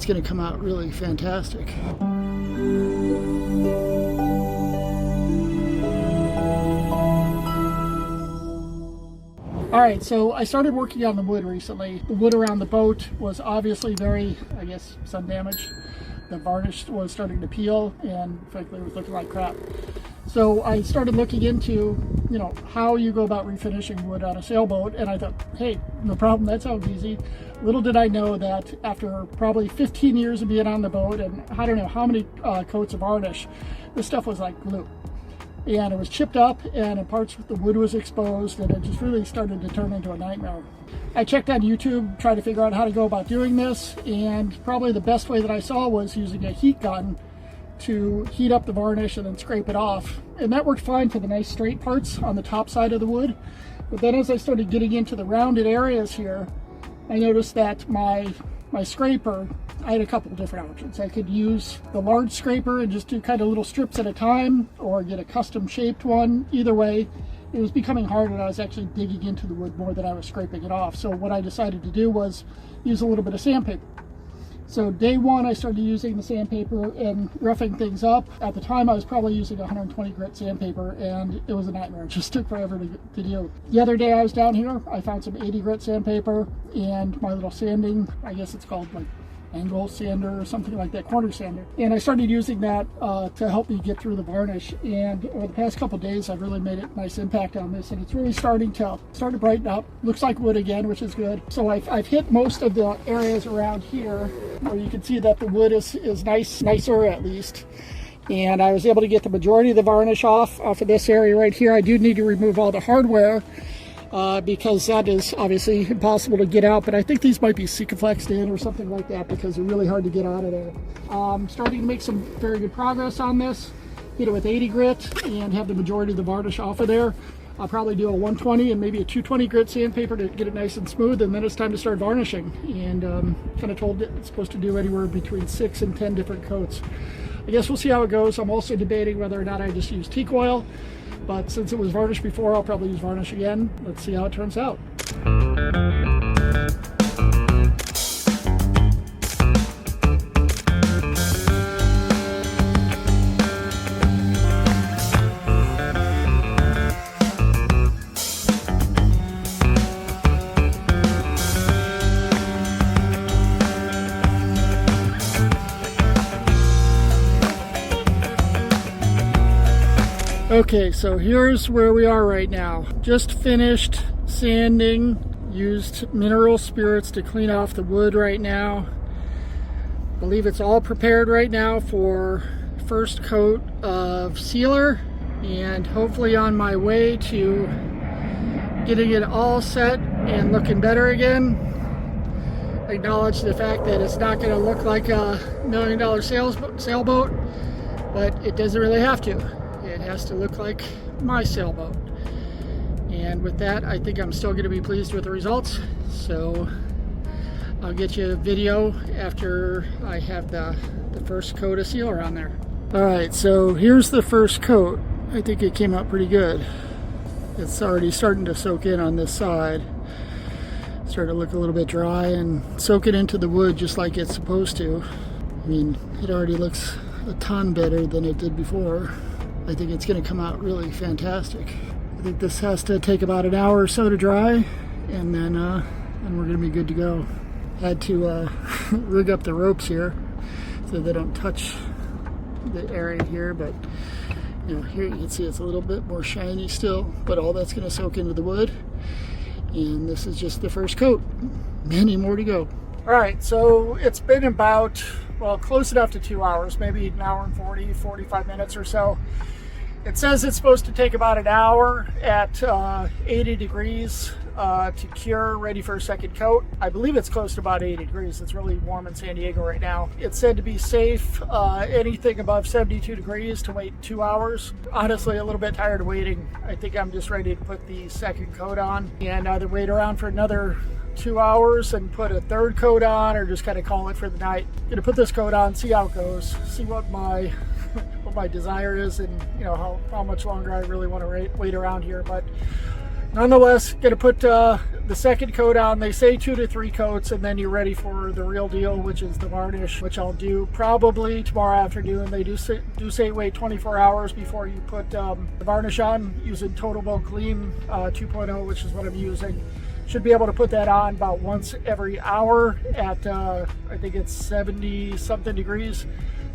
it's going to come out really fantastic. All right, so I started working on the wood recently. The wood around the boat was obviously very, I guess, sun damaged. The varnish was starting to peel, and frankly, it was looking like crap. So I started looking into, how you go about refinishing wood on a sailboat, and I thought, hey, no problem, that sounds easy. Little did I know that after probably 15 years of being on the boat, and I don't know how many coats of varnish, this stuff was like glue. And it was chipped up, and in parts the wood was exposed, and it just really started to turn into a nightmare. I checked on YouTube, tried to figure out how to go about doing this, and probably the best way that I saw was using a heat gun to heat up the varnish and then scrape it off. And that worked fine for the nice straight parts on the top side of the wood. But then as I started getting into the rounded areas here, I noticed that my scraper, I had a couple of different options. I could use the large scraper and just do kind of little strips at a time, or get a custom shaped one. Either way, it was becoming hard, and I was actually digging into the wood more than I was scraping it off. So what I decided to do was use a little bit of sandpaper. So day one, I started using the sandpaper and roughing things up. At the time, I was probably using 120 grit sandpaper, and it was a nightmare. It just took forever to do. The other day I was down here, I found some 80 grit sandpaper and my little sanding, I guess it's called like angle sander or something like that, corner sander. And I started using that to help me get through the varnish. And over the past couple days, I've really made a nice impact on this, and it's really starting to brighten up. Looks like wood again, which is good. So I've hit most of the areas around here where you can see that the wood is nicer at least. And I was able to get the majority of the varnish off of this area right here. I do need to remove all the hardware, because that is obviously impossible to get out, but I think these might be Sikaflexed in or something like that, because they're really hard to get out of there. Starting to make some very good progress on this. Hit it with 80 grit and have the majority of the varnish off of there. I'll probably do a 120 and maybe a 220 grit sandpaper to get it nice and smooth, and then it's time to start varnishing. And kind of told it it's supposed to do anywhere between 6 and 10 different coats. I guess we'll see how it goes. I'm also debating whether or not I just use teak oil, but since it was varnished before, I'll probably use varnish again. Let's see how it turns out. Okay, so here's where we are right now. Just finished sanding, used mineral spirits to clean off the wood right now. I believe it's all prepared right now for first coat of sealer, and hopefully on my way to getting it all set and looking better again. Acknowledge the fact that it's not going to look like a $1 million sailboat, but it doesn't really have to. It has to look like my sailboat. And with that, I think I'm still going to be pleased with the results. So I'll get you a video after I have the first coat of sealer on there. All right, so here's the first coat. I think it came out pretty good. It's already starting to soak in on this side. Starting to look a little bit dry and soak it into the wood just like it's supposed to. I mean, it already looks a ton better than it did before. I think it's going to come out really fantastic. I think this has to take about an hour or so to dry, and then we're going to be good to go. Had to rig up the ropes here so they don't touch the area here, but here you can see it's a little bit more shiny still, but all that's going to soak into the wood. And this is just the first coat. Many more to go. All right, so it's been about, well, close enough to 2 hours, maybe an hour and 45 minutes or so. It says it's supposed to take about an hour at 80 degrees to cure, ready for a second coat. I believe it's close to about 80 degrees. It's really warm in San Diego right now. It's said to be safe, anything above 72 degrees to wait 2 hours. Honestly, a little bit tired of waiting. I think I'm just ready to put the second coat on and either wait around for another 2 hours and put a third coat on, or just kind of call it for the night. Gonna put this coat on, see how it goes, see what my desire is, and how much longer I really want to wait around here. But nonetheless, gonna put the second coat on. They say 2 to 3 coats, and then you're ready for the real deal, which is the varnish, which I'll do probably tomorrow afternoon. They do say wait 24 hours before you put the varnish on, using TotalBoat Gleam 2.0, which is what I'm using. Should be able to put that on about once every hour at I think it's 70 something degrees.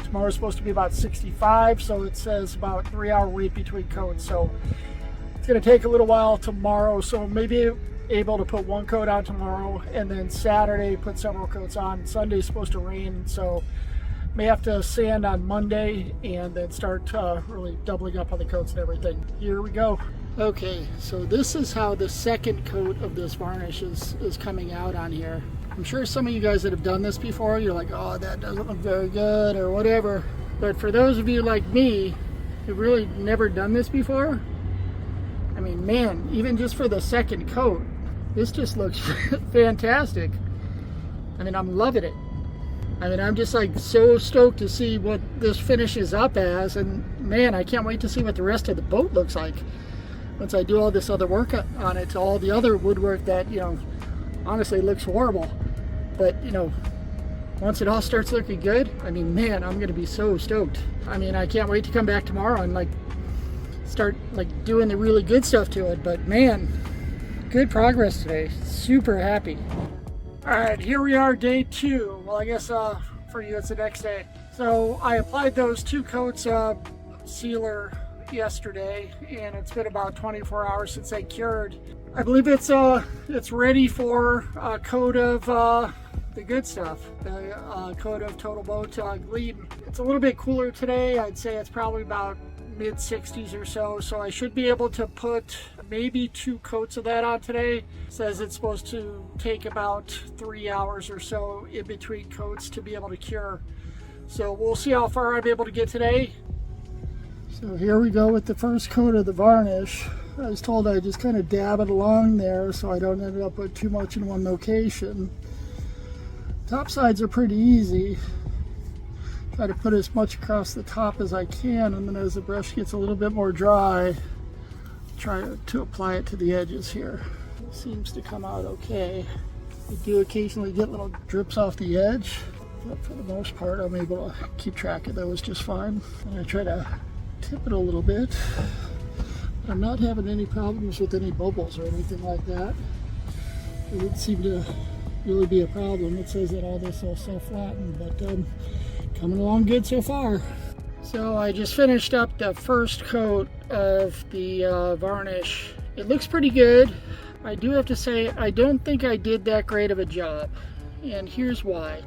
Tomorrow's supposed to be about 65, so it says about 3-hour wait between coats. So it's going to take a little while tomorrow, so maybe able to put 1 coat on tomorrow, and then Saturday put several coats on. Sunday's supposed to rain, so may have to sand on Monday and then start really doubling up on the coats and everything. Here we go. Okay, so this is how the second coat of this varnish is coming out on here. I'm sure some of you guys that have done this before, you're like, oh, that doesn't look very good or whatever. But for those of you like me who've really never done this before, I mean, man, even just for the second coat, this just looks fantastic. I mean, I'm loving it. I mean, I'm just like so stoked to see what this finishes up as, and man, I can't wait to see what the rest of the boat looks like once I do all this other work on it, all the other woodwork that, you know, honestly looks horrible. But, you know, once it all starts looking good, I mean, man, I'm going to be so stoked. I mean, I can't wait to come back tomorrow and like start like doing the really good stuff to it. But man, good progress today. Super happy. All right, here we are, day 2. Well, I guess for you it's the next day. So I applied those 2 coats of sealer yesterday, and it's been about 24 hours since they cured. I believe it's ready for a coat of the good stuff, the coat of TotalBoat Gleam. It's a little bit cooler today. I'd say it's probably about mid-60s or so, so I should be able to put maybe 2 coats of that on today. It says it's supposed to take about 3 hours or so in between coats to be able to cure. So we'll see how far I'm able to get today. So here we go with the first coat of the varnish. I was told I just kind of dab it along there so I don't end up with too much in one location. Top sides are pretty easy. Try to put as much across the top as I can, and then as the brush gets a little bit more dry, try to apply it to the edges here. It seems to come out okay. I do occasionally get little drips off the edge, but for the most part I'm able to keep track of those just fine. And I try to tip it a little bit. I'm not having any problems with any bubbles or anything like that. It didn't seem to really be a problem. It says that all this will self-flatten, but coming along good so far. So I just finished up the first coat of the varnish. It looks pretty good. I do have to say I don't think I did that great of a job, and here's why.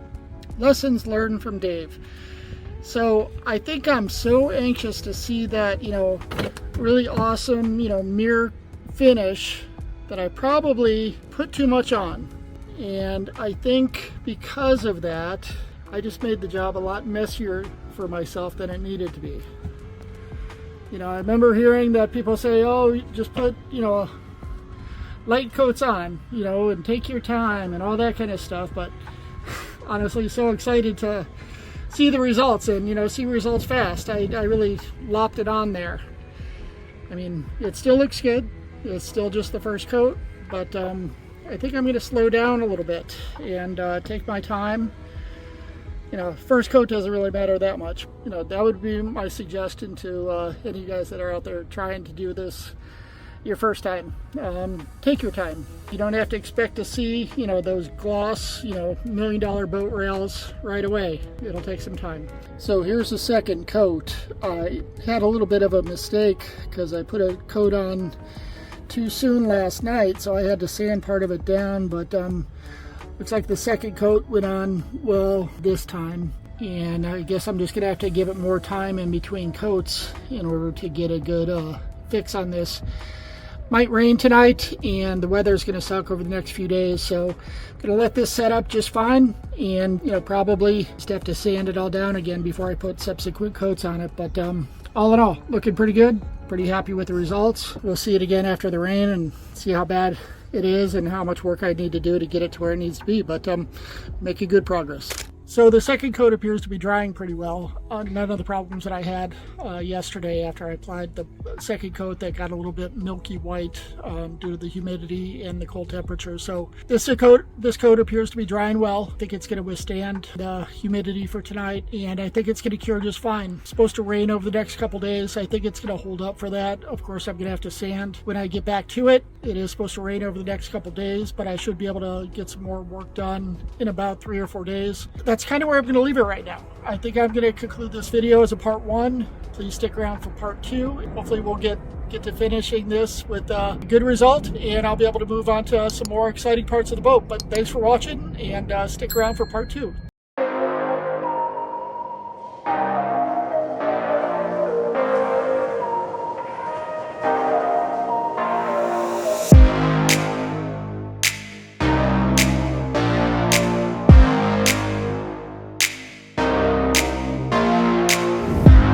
Lessons learned from Dave. So I think I'm so anxious to see that, you know, really awesome, you know, mirror finish that I probably put too much on. And I think because of that, I just made the job a lot messier for myself than it needed to be. You know, I remember hearing that people say, oh, just put, you know, light coats on, you know, and take your time and all that kind of stuff. But honestly, so excited to see the results and, you know, see results fast. I really lopped it on there. I mean, it still looks good. It's still just the first coat, but I think I'm going to slow down a little bit and take my time. You know, first coat doesn't really matter that much. You know, that would be my suggestion to any of you guys that are out there trying to do this your first time. Take your time. You don't have to expect to see, you know, those gloss, you know, $1 million boat rails right away. It'll take some time. So here's the second coat. I had a little bit of a mistake because I put a coat on too soon last night, so I had to sand part of it down, but looks like the second coat went on well this time, and I guess I'm just gonna have to give it more time in between coats in order to get a good fix on this. Might rain tonight, and the weather's gonna suck over the next few days, so I'm gonna let this set up just fine, and, you know, probably just have to sand it all down again before I put subsequent coats on it. But all in all, looking pretty good. Pretty happy with the results. We'll see it again after the rain and see how bad it is and how much work I need to do to get it to where it needs to be, but making good progress. So the second coat appears to be drying pretty well. None of the problems that I had yesterday after I applied the second coat that got a little bit milky white due to the humidity and the cold temperature. So this coat appears to be drying well. I think it's going to withstand the humidity for tonight, and I think it's going to cure just fine. It's supposed to rain over the next couple days. I think it's going to hold up for that. Of course, I'm going to have to sand when I get back to it. It is supposed to rain over the next couple days, but I should be able to get some more work done in about 3 or 4 days. That's kind of where I'm going to leave it right now. I think I'm going to conclude this video as a part 1. Please stick around for part 2. Hopefully we'll get to finishing this with a good result, and I'll be able to move on to some more exciting parts of the boat. But thanks for watching, and stick around for part 2.